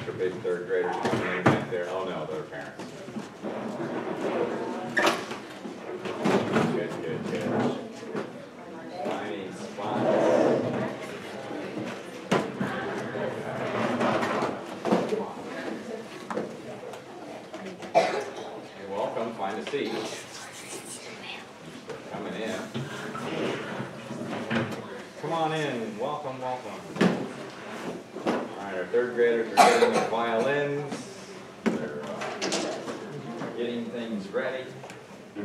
extra big third graders coming in back there. Oh no, they're parents. Good, good, good. Finding spots. You're welcome. Find a seat. Coming in. Come on in. Welcome, welcome. Alright, our third graders are getting their violins. They're getting things ready. Oh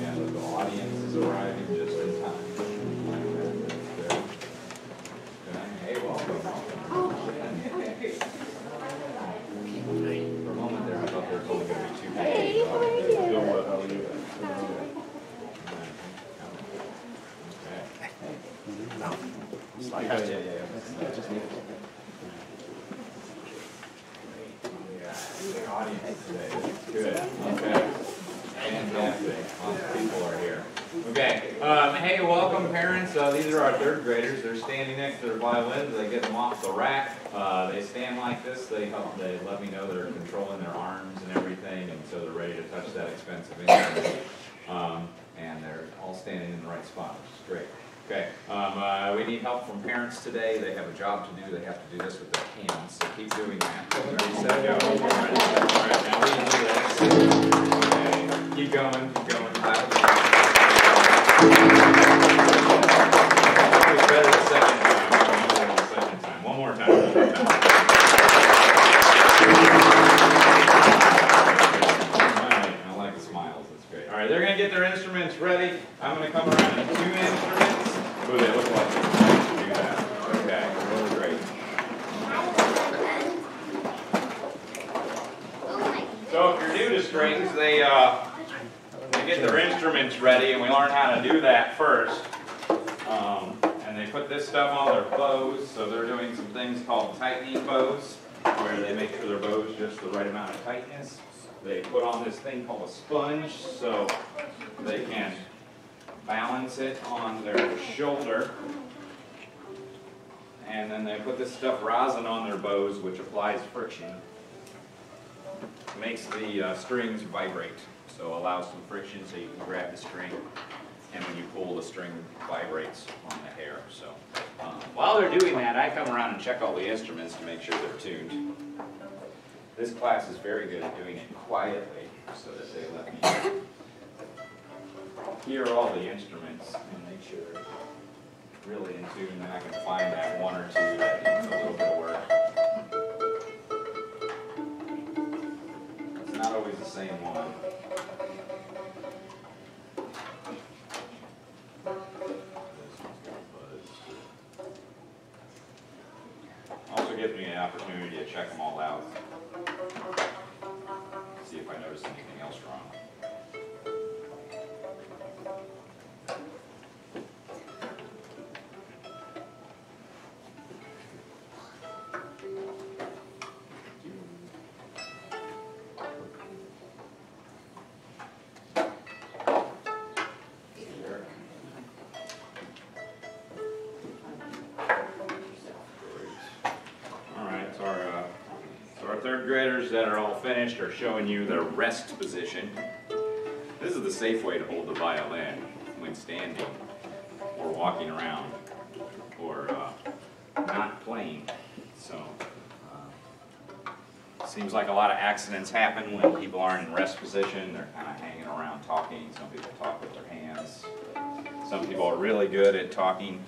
yeah, the audience is arriving just in time. Hey, welcome. For a moment there, I thought there was only going to be two people. Hey, how are you? How are you? Yeah. Just need the audience today. Good. Okay. Fantastic. Lots of people are here. Okay. Hey, welcome, parents. These are our third graders. They're standing next to their violins. They get them off the rack. They stand like this. They let me know they're controlling their arms and everything, and so they're ready to touch that expensive instrument. And they're all standing in the right spot, which is great. Okay, we need help from parents today. They have a job to do. They have to do this with their hands, so keep doing that. Ready, set, go. All right, now we can do this. Okay, keep going, keep going. It's better the second time. One more time. All right, I like the smiles. That's great. All right, they're going to get their instruments ready. I'm going to come around and tune instruments. Ooh, they look like they do that. Okay, really great. So if you're new to strings, they get their instruments ready, and we learn how to do that first. And they put this stuff on their bows, so they're doing some things called tightening bows, where they make sure their bow's just the right amount of tightness. They put on this thing called a sponge, so they can balance it on their shoulder, and then they put this stuff rosin on their bows, which applies friction. Makes the strings vibrate, so allows some friction so you can grab the string, and when you pull, the string vibrates on the hair. So while they're doing that, I come around and check all the instruments to make sure they're tuned. This class is very good at doing it quietly, so that they let me hear all the instruments and make sure they're really in tune, and I can find that one or two that needs a little bit of work. It's not always the same one. Also gives me an opportunity to check them all out. See if I notice anything else wrong. Third graders that are all finished are showing you their rest position. This is the safe way to hold the violin when standing or walking around or not playing. So seems like a lot of accidents happen when people aren't in rest position. They're kind of hanging around talking. Some people talk with their hands. Some people are really good at talking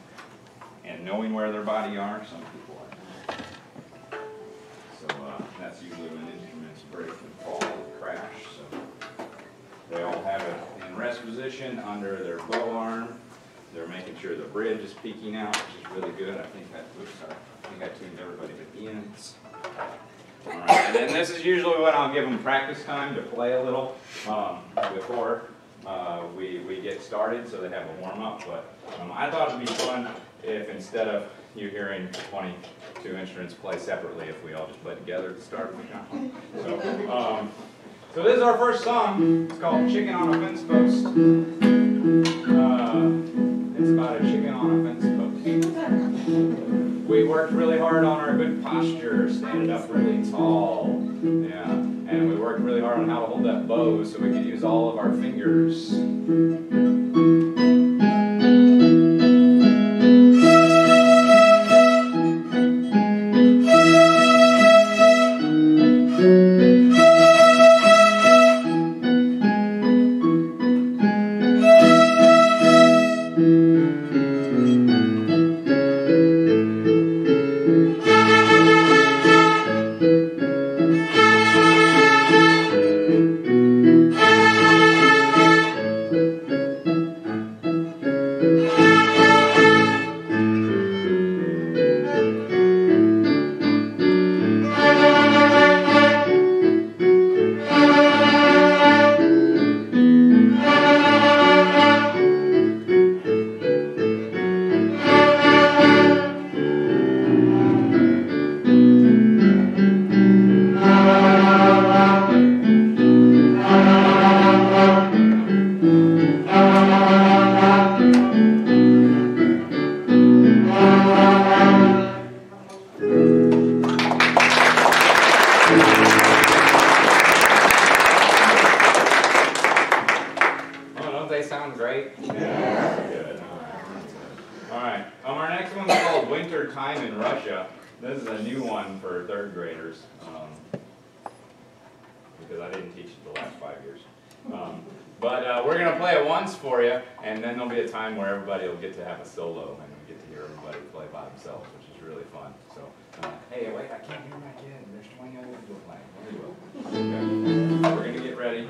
and knowing where their body are. Some people are not. So that's usually when instruments break and fall and crash. So they all have it in rest position under their bow arm. They're making sure the bridge is peeking out, which is really good. I think I tuned everybody to the ends. All right, and then this is usually when I'll give them practice time to play a little before we get started, so they have a warm-up. But I thought it'd be fun if instead of you hearing 22 instruments play separately, if we all just play together to start. So this is our first song. It's called Chicken on a Fence Post. It's about a chicken on a fence post. We worked really hard on our good posture, standing up really tall. Yeah, and we worked really hard on how to hold that bow so we could use all of our fingers. This is a new one for third graders, because I didn't teach it the last 5 years. But we're going to play it once for you, and then there'll be a time where everybody will get to have a solo, and we get to hear everybody play by themselves, which is really fun. So, hey, wait, I can't hear my kid. There's 20 other people playing. Really well. Okay. We're going to get ready.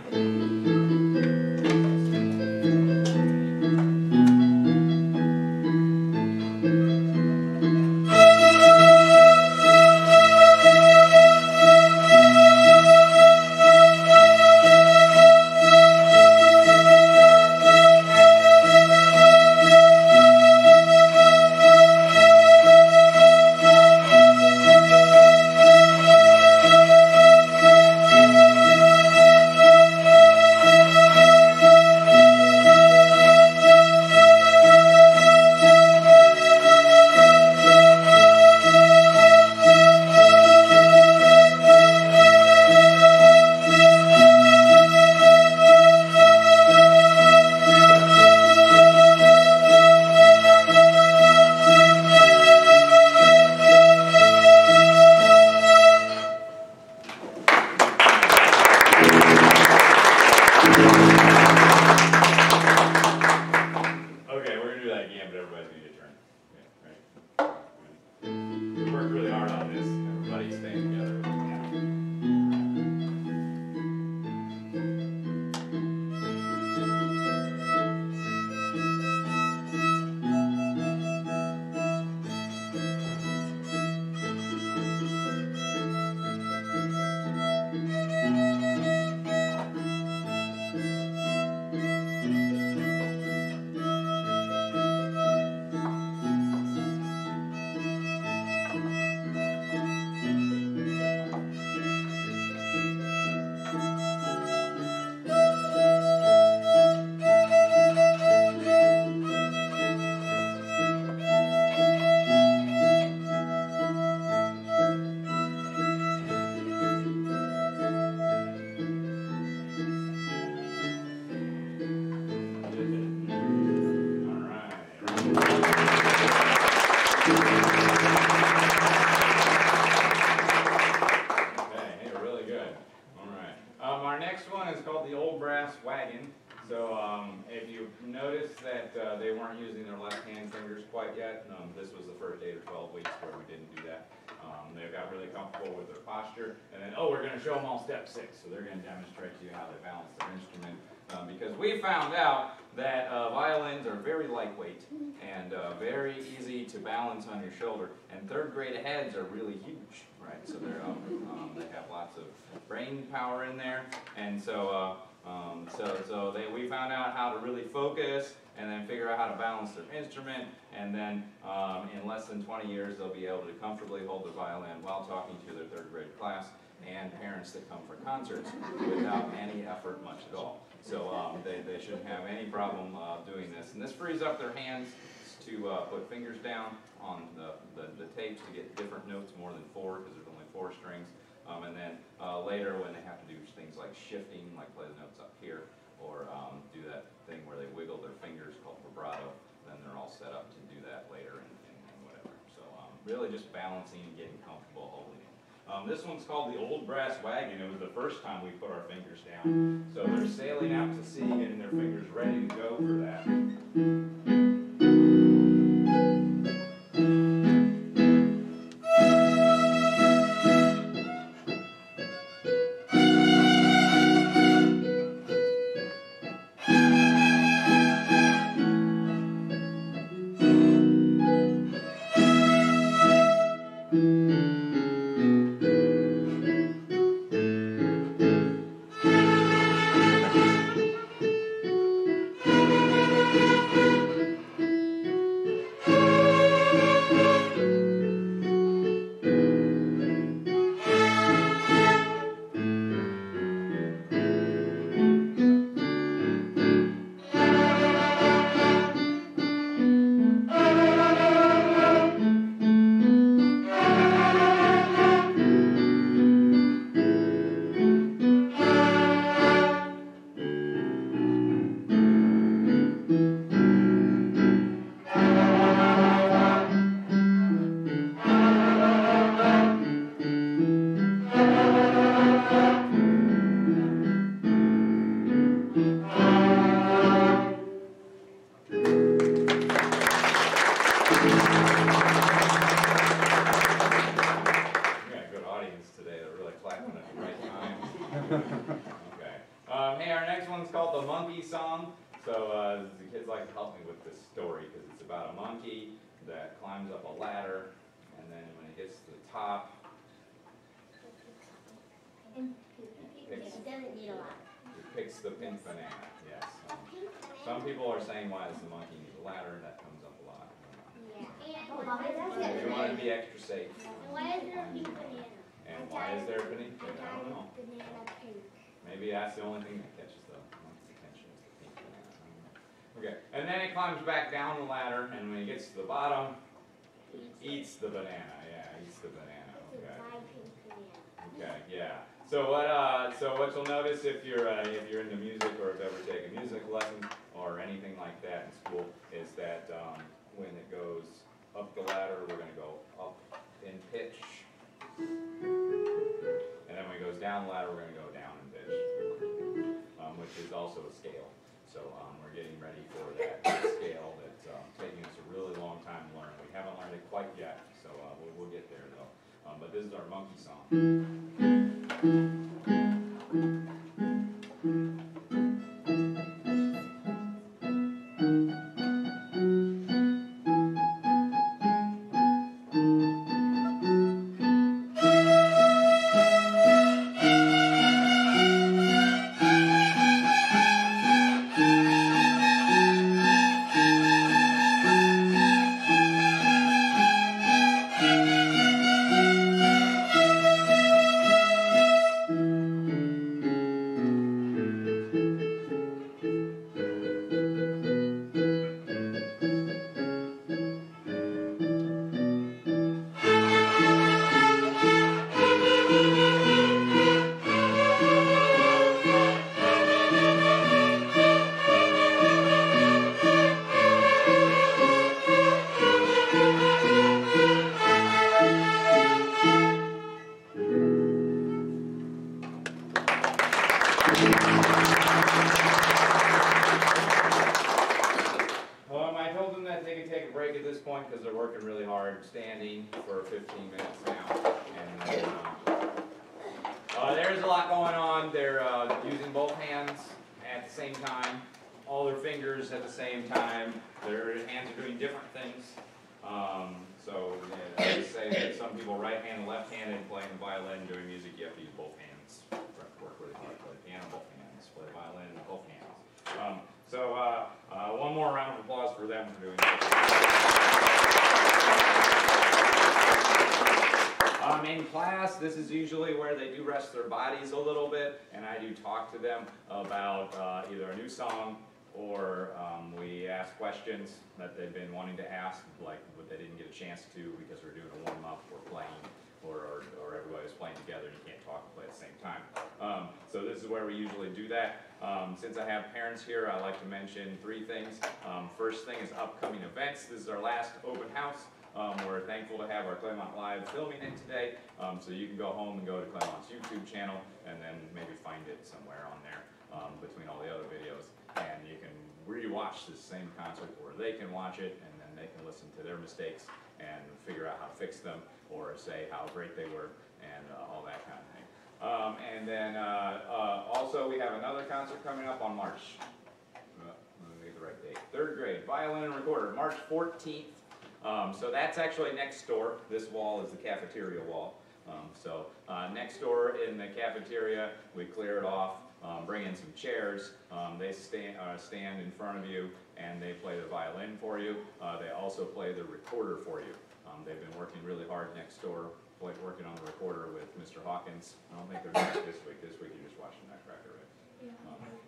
They weren't using their left hand fingers quite yet. This was the first 8 or 12 weeks where we didn't do that. They got really comfortable with their posture, and then, we're going to show them all step 6. So they're going to demonstrate to you how they balance their instrument, because we found out that violins are very lightweight and very easy to balance on your shoulder, and third grade heads are really huge, right? So they're, they have lots of brain power in there, and so we found out how to really focus and then figure out how to balance their instrument, and then in less than 20 years they'll be able to comfortably hold their violin while talking to their third grade class and parents that come for concerts without any effort much at all. So they shouldn't have any problem doing this. And this frees up their hands to put fingers down on the tapes to get different notes, more than 4, because there's only 4 strings. And then later when they have to do things like shifting, like play the notes up here, or do that thing where they wiggle their fingers called vibrato, then they're all set up to do that later and whatever. So really just balancing and getting comfortable holding it. This one's called the Old Brass Wagon. It was the first time we put our fingers down. So they're sailing out to sea, getting their fingers ready to go for that. Okay. Hey, our next one's called the Monkey Song. So the kids like to help me with this story because it's about a monkey that climbs up a ladder, and then when it gets to the top, It doesn't need a lot. it picks the pink banana. Yes. Some people are saying, why does the monkey need a ladder? And that comes up a lot. We want to be extra safe. And why is there a pink banana? And why is there a pink banana? I don't know. Banana pink. Maybe that's the only thing that catches the monkey's attention is the pink banana. Okay, and then it climbs back down the ladder, and when it gets to the bottom, eats the banana. Yeah, eats the banana. Okay. Okay, yeah. So what you'll notice if you're into music or have ever taken a music lesson or anything like that in school is that when it goes up the ladder, we're going to go up in pitch. And then when it goes down the ladder, we're going to go down in pitch, which is also a scale. So we're getting ready for that scale that's taking us a really long time to learn. We haven't learned it quite yet, so we'll get there though. But this is our monkey song. I told them that they could take a break at this point because they're working really hard standing for 15 minutes now. And there's a lot going on. They're using both hands at the same time, all their fingers at the same time. Their hands are doing different things. So I say that some people right-handed, left-handed, playing the violin, doing music, you have to use both hands. Work really hard. Play the piano, both hands. Play the violin, both hands. One more round of applause for them for doing this. In class, this is usually where they do rest their bodies a little bit, and I do talk to them about either a new song or we ask questions that they've been wanting to ask, like what they didn't get a chance to because we're doing a warm-up or playing, or everybody's playing together and you can't talk and play at the same time. So this is where we usually do that. Since I have parents here, I like to mention 3 things. First thing is upcoming events. This is our last open house. We're thankful to have our Claymont Live filming it today, so you can go home and go to Claymont's YouTube channel and then maybe find it somewhere on there between all the other videos. And you can re-watch this same concert, or they can watch it and then they can listen to their mistakes and figure out how to fix them, or say how great they were, and all that kind of thing. And then also we have another concert coming up on March, let me get the right date, 3rd grade, violin and recorder, March 14th. So that's actually next door. This wall is the cafeteria wall. Next door in the cafeteria, we clear it off, bring in some chairs. They stand in front of you and they play the violin for you. They also play the recorder for you. They've been working really hard next door, working on the recorder with Mr. Hawkins. I don't think they're doing it this week. This week you're just watching Nutcracker, right?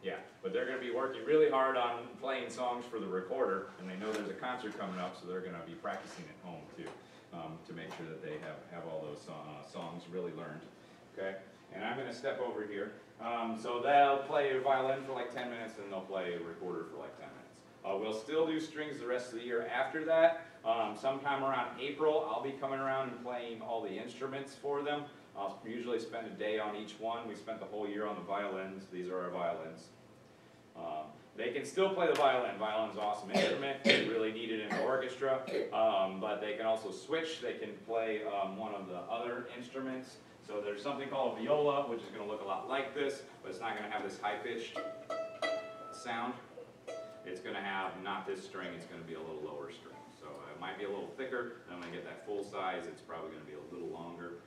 Yeah, but they're going to be working really hard on playing songs for the recorder, and they know there's a concert coming up, so they're going to be practicing at home too, to make sure that they have all those songs really learned. Okay, and I'm going to step over here. So they'll play a violin for like 10 minutes, and they'll play a recorder for like 10 minutes. We'll still do strings the rest of the year after that. Sometime around April, I'll be coming around and playing all the instruments for them. I'll usually spend a day on each one. We spent the whole year on the violins. These are our violins. They can still play the violin. Violin's an awesome instrument. They really need it in the orchestra. But they can also switch. They can play one of the other instruments. So there's something called a viola, which is going to look a lot like this, but it's not going to have this high-pitched sound. It's going to have not this string. It's going to be a little lower string. So it might be a little thicker. Then when I get that full size, it's probably going to be a little longer.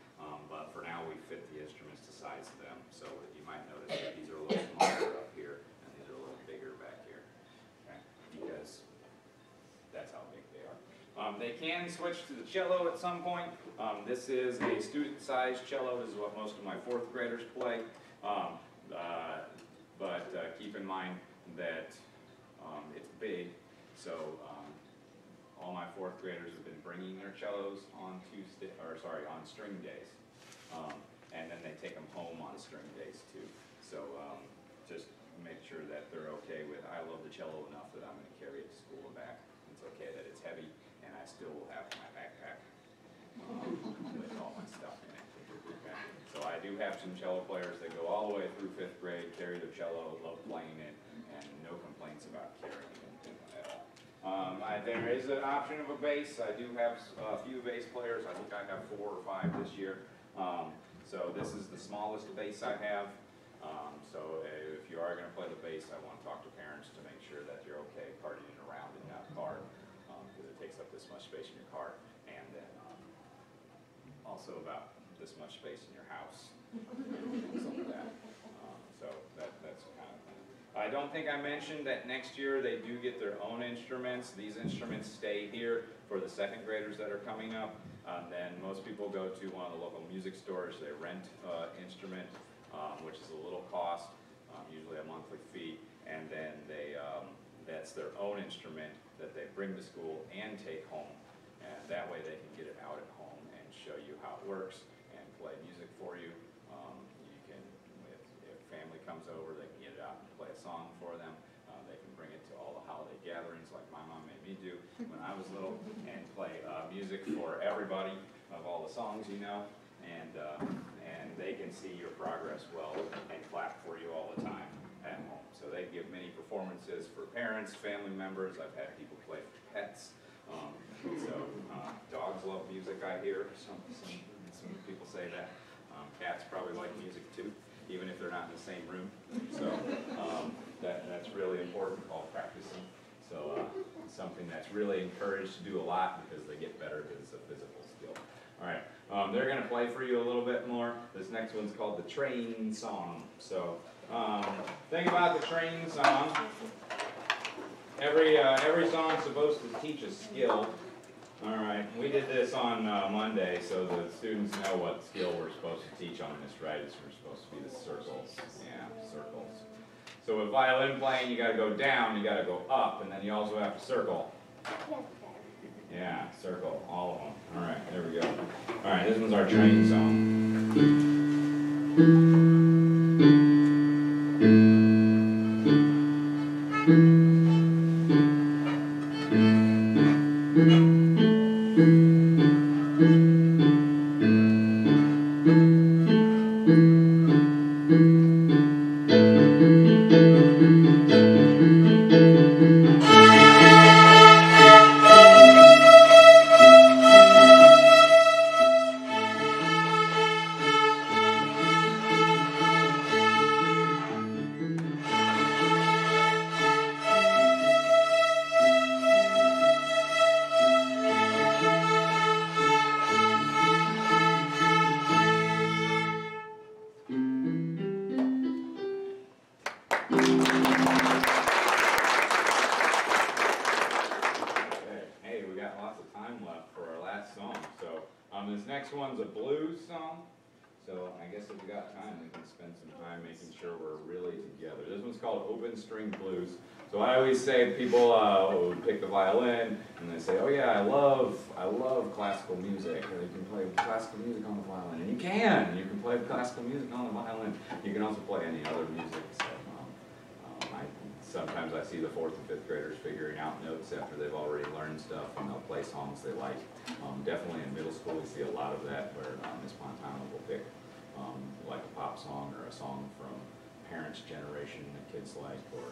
But for now, we fit the instruments to size them. So you might notice that these are a little smaller up here, and these are a little bigger back here, okay? Because that's how big they are. They can switch to the cello at some point. This is a student-sized cello. This is what most of my 4th graders play. But keep in mind that it's big, so all my 4th graders have been bringing their cellos on string days, and then they take them home on string days too. So just make sure that they're okay with, I love the cello enough that I'm going to carry it to school and back. It's okay that it's heavy, and I still will have my backpack with all my stuff in it. Okay. So I do have some cello players that go all the way through 5th grade, carry their cello, love playing it, and no complaints about carrying it at all. There is an option of a bass. I do have a few bass players. I think I have 4 or 5 this year. So this is the smallest bass I have. So if you are going to play the bass, I want to talk to parents to make sure that you're okay carting it around in that car, because it takes up this much space in your car, and then also about this much space in your house. Something like that. So that's kind of thing. I don't think I mentioned that next year they do get their own instruments. These instruments stay here for the 2nd graders that are coming up. Then most people go to one of the local music stores. They rent instrument, which is a little cost, usually a monthly fee, and then that's their own instrument that they bring to school and take home. And that way they can get it out at home and show you how it works and play music for you. You can, if family comes over, they can get it out and play a song for them. They can bring it to all the holiday gatherings like my mom made me do when I was little, and play music for everybody of all the songs you know, and they can see your progress well and clap for you all the time at home. So they give many performances for parents, family members. I've had people play for pets. Dogs love music, I hear. Some people say that. Cats probably like music too, even if they're not in the same room. So that's really important, called practicing. So something that's really encouraged to do a lot because they get better because it's a physical skill. All right, they're going to play for you a little bit more. This next one's called the train song. So think about the train song. Every song's supposed to teach a skill. All right, we did this on Monday, so the students know what skill we're supposed to teach on this, right? We're supposed to be the circles. Yeah, circles. So with violin playing, you got to go down, you got to go up, and then you also have to circle. Yeah, circle, all of them. All right, there we go. All right, this one's our train song. This next one's a blues song, so I guess if we got time, we can spend some time making sure we're really together. This one's called Open String Blues. So I always say people would pick the violin, and they say, oh yeah, I love classical music. You can play classical music on the violin, and you can play classical music on the violin. You can also play any other music. So, sometimes I see the 4th and 5th graders figuring out notes after they've already learned stuff, and they'll play songs they like. Definitely in middle school we see a lot of that, where Ms. Montana will pick like a pop song or a song from parents' generation that kids like, or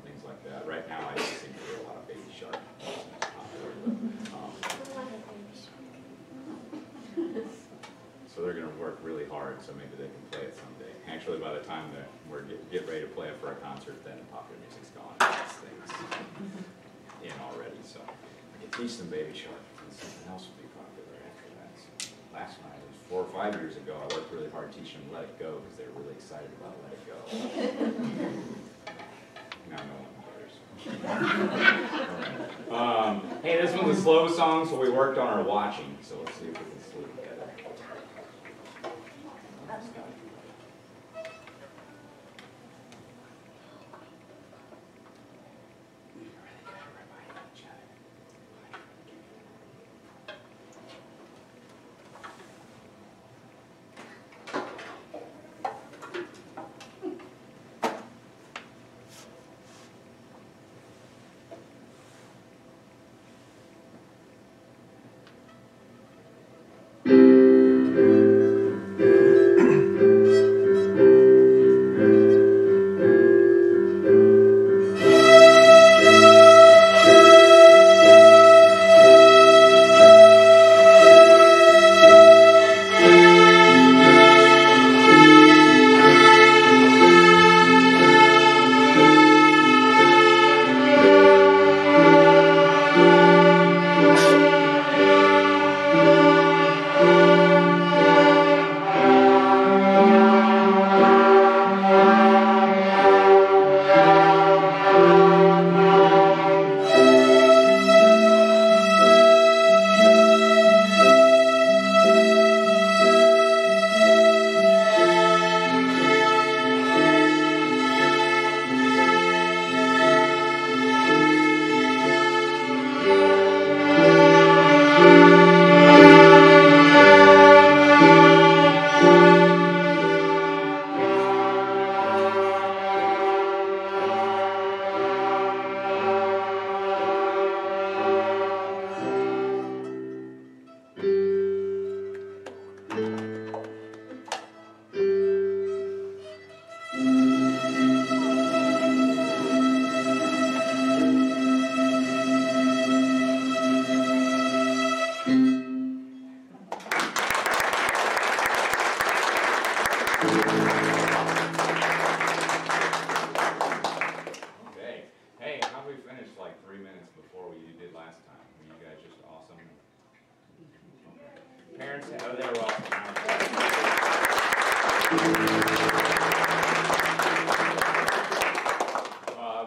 things like that. Right now I just seem to hear a lot of Baby Shark. So they're going to work really hard, so maybe they can play it someday. Actually, by the time that we're get ready to play it for a concert, then popular music's gone. This thing's in already, so I can teach them Baby Shark, and something else will be popular after that. So last night, it was 4 or 5 years ago, I worked really hard teaching them Let It Go, because they were really excited about Let It Go. Now no one cares. Hey, this one's a slow song, so we worked on our watching, so let's see if we can sleep together.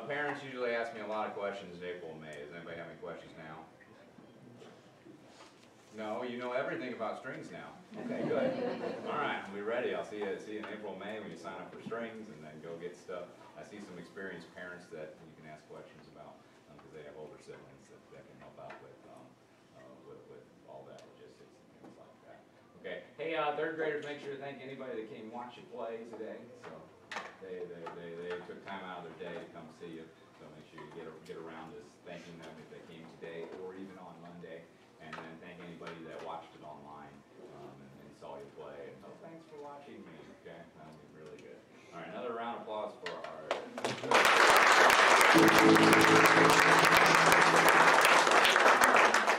Parents usually ask me a lot of questions in April and May. Does anybody have any questions now? No, you know everything about strings now. Okay, good. All right, we ready. I'll see you in April, May when you sign up for strings, and then go get stuff. I see some experienced parents that you can ask questions about because they have older siblings that can help out with all that logistics and things like that. Okay. Hey, third graders, make sure to thank anybody that came watch you play today. So they took time out of their day to come see you. So make sure you get around to thanking them if they came today or even on Monday. And then thank anybody that watched it online and saw you play. And thanks for watching me. Okay, that would be really good. All right, another round of applause for our.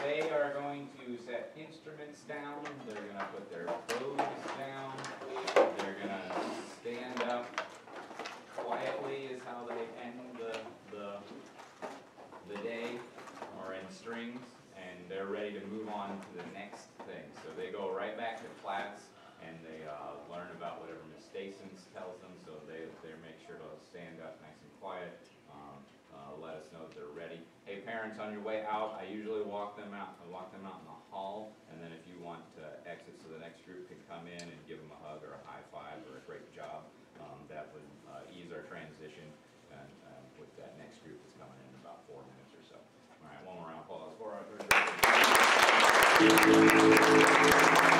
They are going to set instruments down. They're going to put their bows down. They're going to stand up quietly. Is how they end the day, or in strings. And they're ready to move on to the next thing. So they go right back to class and they learn about whatever Miss Stason tells them. So they make sure to stand up nice and quiet. Let us know that they're ready. Hey, parents, on your way out, I usually walk them out. I walk them out in the hall, and then if you want to exit so the next group can come in and give them a hug or a high five or a great job, that would ease our transition and with that next group that's coming in about 4 minutes or so. All right, one more round of applause for our third grade.